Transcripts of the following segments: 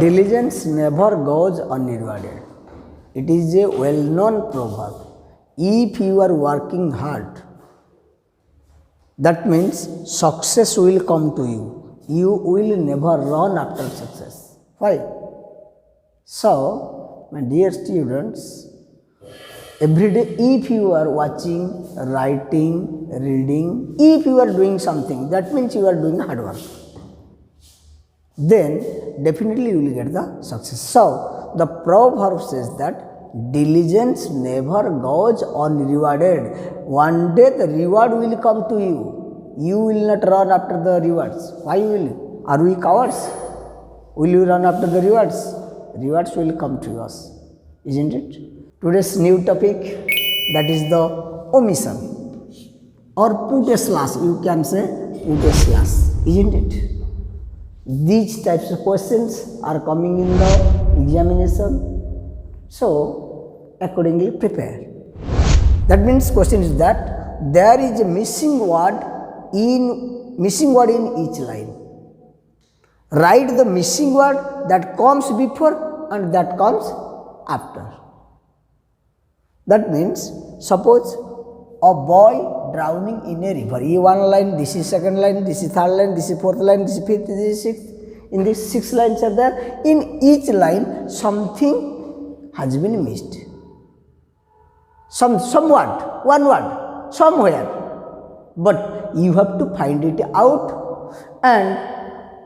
diligence never goes unrewarded. It is a well-known proverb. If you are working hard, that means success will come to you. You will never run after success. Why? So, my dear students, every day if you are watching, writing, reading, if you are doing something, that means you are doing hard work. Then definitely you will get the success. So, the proverb says that diligence never goes unrewarded. One day the reward will come to you. You will not run after the rewards. Why will you? Are we cowards? Will you run after the rewards? Rewards will come to us, isn't it? Today's new topic, that is the omission or put a slash. You can say put a slash, isn't it? These types of questions are coming in the examination, so accordingly prepare. That means question is that there is a missing word in each line. Write the missing word that comes before and that comes after. That means suppose a boy drowning in a river. This one line, this is second line, this is third line, this is fourth line, this is fifth, this is sixth. In these 6 lines are there. In each line something has been missed. Some word, one word, somewhere. But you have to find it out, and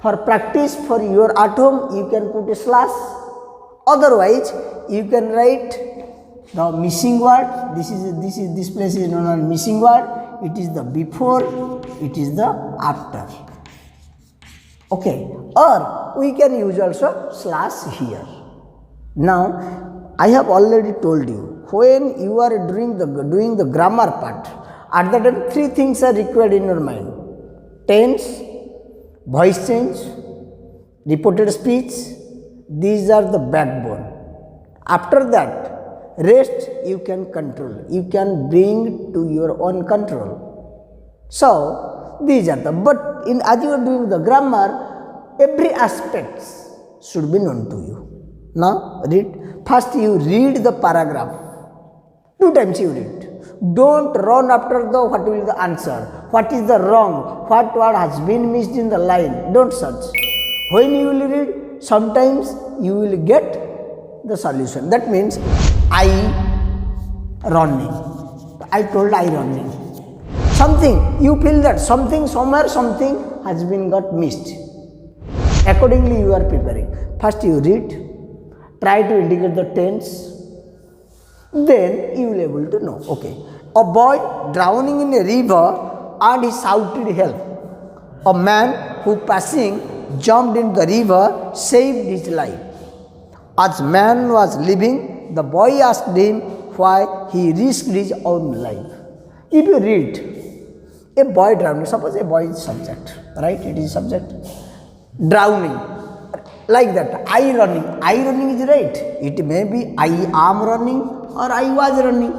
for practice for your at home you can put a slash. Otherwise you can write the missing word. This place is known as missing word. It is the before, it is the after. Okay, or we can use also slash here. Now I have already told you, when you are doing the grammar part, at that time 3 things are required in your mind: tense, voice change, reported speech. These are the backbone. After that, rest you can control. You can bring to your own control. So these are the, but as you are doing the grammar, every aspect should be known to you. Now read. First you read the paragraph. 2 times you read. Don't run after the what will the answer, what is the wrong, what word has been missed in the line. Don't search. When you will read, sometimes you will get the solution. That means I running. I told I running. Something you feel that something somewhere something has been got missed. Accordingly you are preparing. First you read, try to indicate the tense. Then you will able to know. Okay, a boy drowning in a river and he shouted help. A man who passing jumped in the river saved his life. As man was leaving, the boy asked him why he risked his own life. If you read, a boy drowning, suppose a boy is subject, right? It is subject. Drowning, like that. I running is right. It may be I am running or I was running.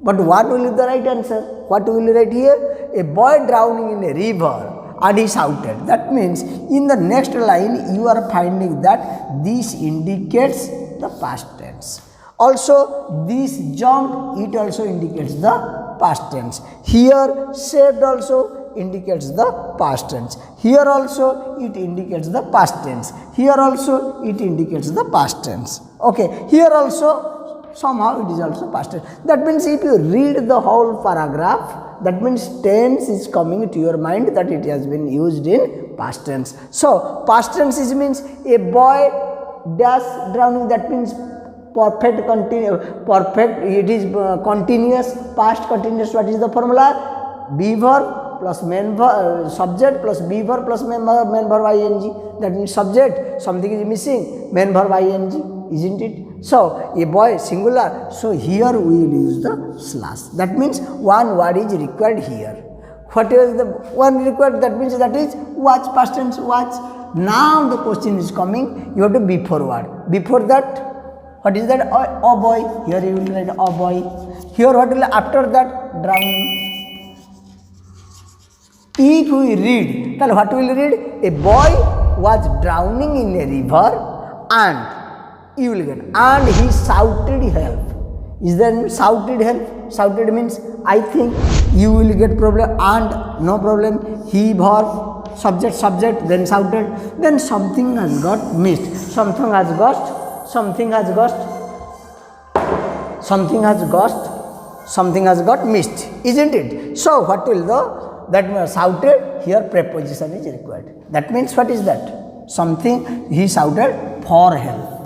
But what will be the right answer? What will you write here? A boy drowning in a river and he shouted. That means in the next line you are finding that this indicates the past tense. Also this jumped, it also indicates the past tense. Here saved also indicates the past tense. Here also it indicates the past tense. Here also it indicates the past tense. Okay, here also somehow it is also past tense. That means if you read the whole paragraph, that means tense is coming to your mind that it has been used in past tense. So past tense is means a boy dash drowning, that means perfect it is continuous, past continuous. What is the formula? Be verb plus main verb, subject plus be verb plus main verb ing. That means subject, something is missing, main verb ing, isn't it? So a boy singular, so here we will use the slash. That means one word is required here. What is the one required? That means that is watch, past tense watch. Now the question is coming, you have to before word. Before that, what is that? Oh boy. Here you will write oh boy. Here what will after that? Drowning. If we read, then what will read? A boy was drowning in a river and you will get and he shouted help. Is there shouted help? Shouted means I think you will get problem and no problem. He verb subject then shouted, then something has got missed, something has got missed, isn't it? So what will the that shouted here preposition is required. That means what is that? Something he shouted for help.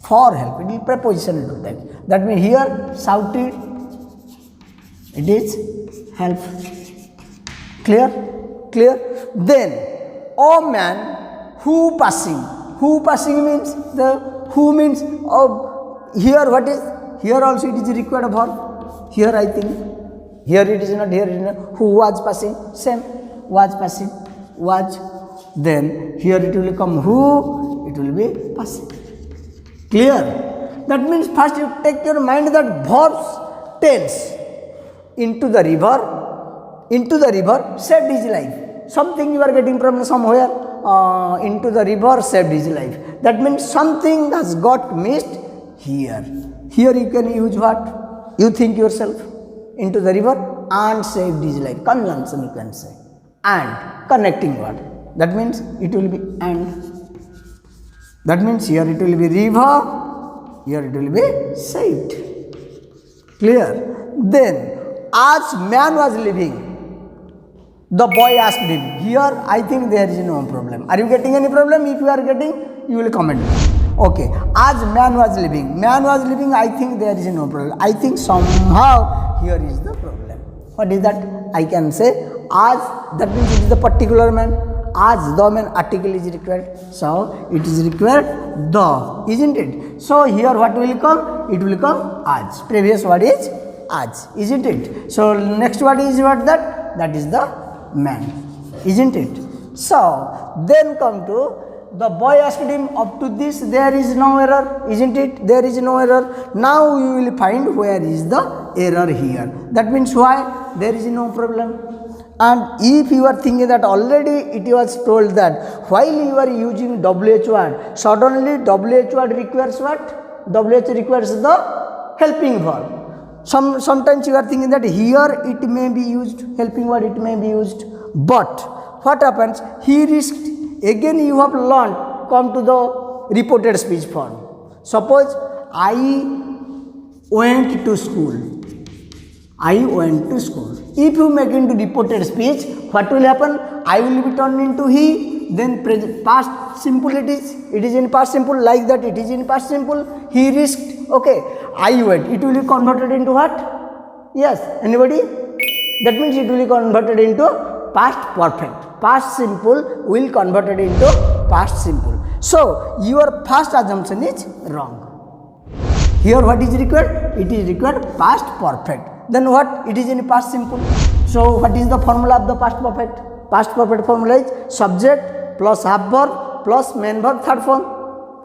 For help, it will preposition into that. That means here shouted, it is help. Clear? Then, oh man, who passing means the who means here what is? Here also it is required verb. Here I think, here it is not, here it is not. Who was passing? Same, was passing, was. Then here it will come who, it will be passing. Clear? That means first you take your mind that verbs tense into the river saved his life. Something you are getting from somewhere into the river saved his life. That means something has got missed here. Here you can use what? You think yourself, into the river and saved his life. Conjunction you can say. And connecting word. That means it will be and. That means here it will be river, here it will be saved. Clear? Then, as man was living, the boy asked him. Here I think there is no problem. Are you getting any problem? If you are getting, you will comment. Okay. As man was living, I think there is no problem. I think somehow here is the problem. What is that? I can say as, that means it is the particular man. As the man article is required, so it is required the, isn't it? So here what will come? It will come as. Previous word is as, isn't it? So next word is what that? That is the man, isn't it? So then come to the boy asked him, up to this there is no error, isn't it? There is no error. Now you will find where is the error here. That means why? There is no problem. And if you are thinking that already it was told that while you are using WH word, suddenly WH word requires what? WH requires the helping verb. Sometimes you are thinking that here it may be used, helping word it may be used. But what happens? He risked, again you have learned, come to the reported speech form. Suppose I went to school. If you make into reported speech, what will happen? I will be turned into he, then past simple it is in past simple, like that it is in past simple. He risked, okay, I went, it will be converted into what? Yes, anybody? That means it will be converted into past perfect. Past simple will converted into past simple. So your first assumption is wrong. Here what is required? It is required past perfect. Then what? It is in past simple. So what is the formula of the past perfect? Past perfect formula is subject plus half verb plus main verb third form.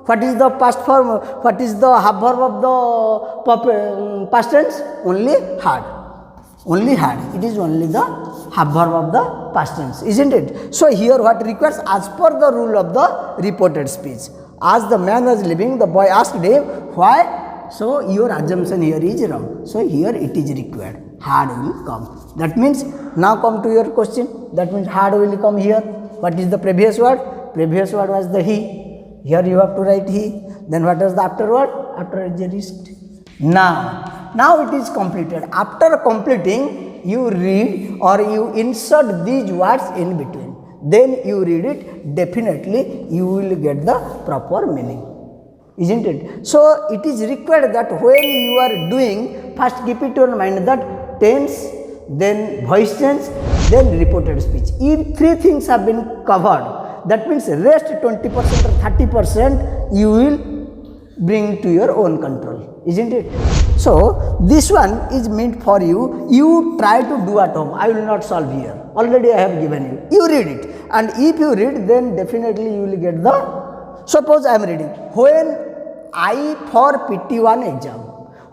What is the past form? What is the half verb of the past tense? Only had. It is only the half verb of the past tense, isn't it? So here what requires, as per the rule of the reported speech. As the man was living, the boy asked him, why? So your assumption here is wrong. So here it is required. Had will come. That means, now come to your question. That means had will come here. What is the previous word? Previous word was the he. Here you have to write he. Then what is the afterword? After is risked. Now it is completed. After completing, you read or you insert these words in between. Then you read it. Definitely you will get the proper meaning. Isn't it? So it is required that when you are doing, first keep it in your mind that tense, then voice tense, then reported speech. If three things have been covered, that means rest 20% or 30% you will bring to your own control, isn't it? So this one is meant for you. You try to do at home. I will not solve here. Already I have given you. You read it, and if you read, then definitely you will get the. Suppose I am reading, when I for PT1 exam.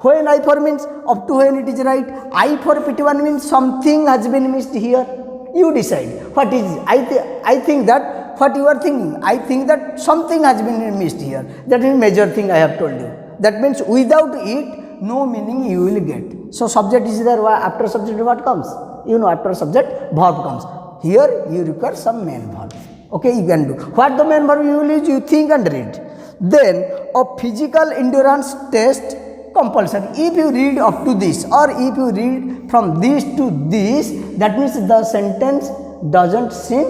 When I for means up to when it is right. I for PT1 means something has been missed here. You decide what is. I think that what you are thinking? I think that something has been missed here. That is major thing I have told you. That means without it, no meaning you will get. So subject is there, after subject what comes? You know, after subject verb comes. Here you require some main verb. Okay, you can do. What the main verb you will use? You think and read. Then a physical endurance test compulsory. If you read up to this or if you read from this to this, that means the sentence doesn't seem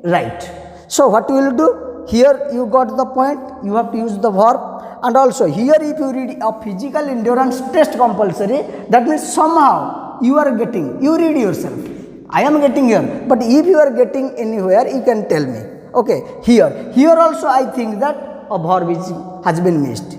right. So what you will do? Here you got the point, you have to use the verb. And also here if you read a physical endurance test compulsory, that means somehow you are getting, you read yourself. I am getting here, but if you are getting anywhere, you can tell me. Okay, here also I think that a verb has been missed.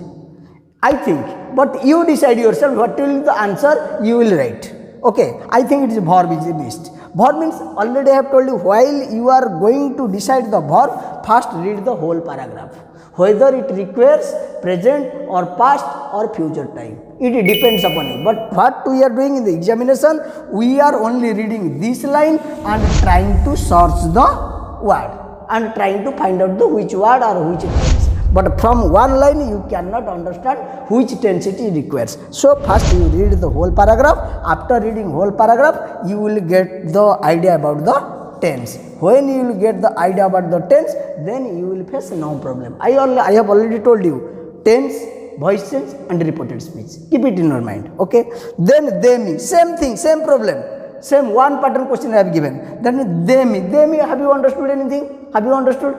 I think, but you decide yourself what will be the answer you will write. Okay, I think it is verb is missed. Verb means already I have told you, while you are going to decide the verb, first read the whole paragraph. Whether it requires present or past or future time. It depends upon you. But what we are doing in the examination, we are only reading this line and trying to search the word and trying to find out the which word or which tense. But from one line you cannot understand which tense it requires. So first you read the whole paragraph. After reading whole paragraph, you will get the idea about the tense. When you will get the idea about the tense, then you will face no problem. I have already told you tense, voice change and reported speech. Keep it in your mind. Okay. Then they me, same thing, same problem. Same one pattern question I have given. Then they me, have you understood anything? Have you understood?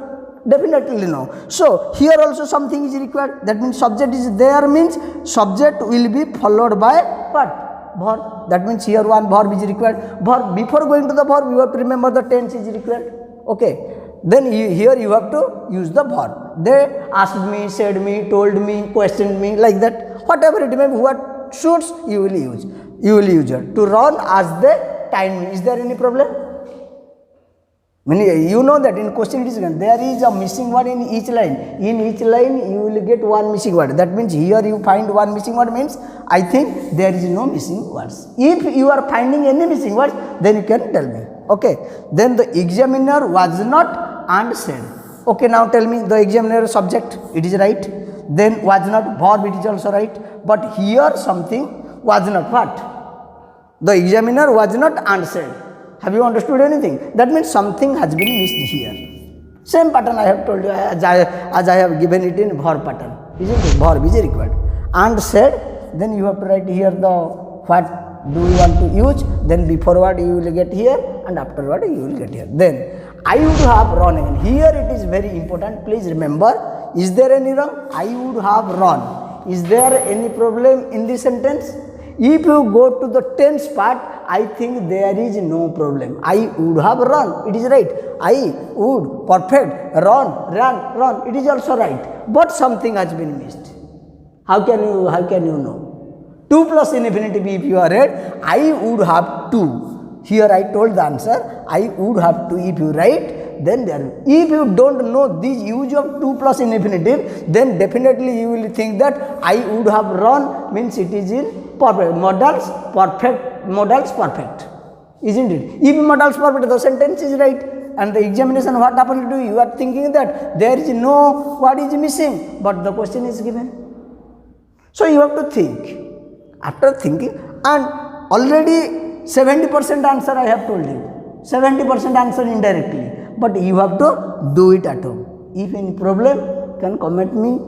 Definitely no. So here also something is required. That means subject is there, means subject will be followed by what? Verb. That means here one verb is required. Verb, before going to the verb, you have to remember the tense is required. Okay. Then here you have to use the verb. They asked me, said me, told me, questioned me, like that. Whatever it may be, what suits you will use. You will use it. To run as they time me. Is there any problem? You know that in question it is given, there is a missing word in each line. In each line you will get one missing word. That means here you find one missing word, means I think there is no missing words. If you are finding any missing words, then you can tell me. Okay. Then the examiner was not and said. Okay, now tell me the examiner subject, it is right. Then was not verb, it is also right. But here something was not what? The examiner was not and said. Have you understood anything? That means something has been missed here. Same pattern I have told you as I have given it in verb pattern. Isn't it? Verb is required. And said, then you have to write here the what do you want to use, then beforeward you will get here and afterward you will get here. Then I would have run again. Here it is very important. Please remember, is there any wrong? I would have run. Is there any problem in this sentence? If you go to the tense part, I think there is no problem. I would have run. It is right. I would, perfect, run. It is also right. But something has been missed. How can you know? 2 plus infinitive if you are read, I would have to. Here I told the answer, I would have to. If you write, then there. If you don't know this use of 2 plus infinitive, then definitely you will think that I would have run means it is in perfect. Modals perfect. Isn't it? If modals perfect, the sentence is right. And the examination, what happened to you? You are thinking that there is no what is missing, but the question is given. So you have to think. After thinking, and already 70% answer I have told you. 70% answer indirectly. But you have to do it at home. If any problem, can comment me.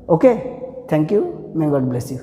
Okay. Thank you. May God bless you.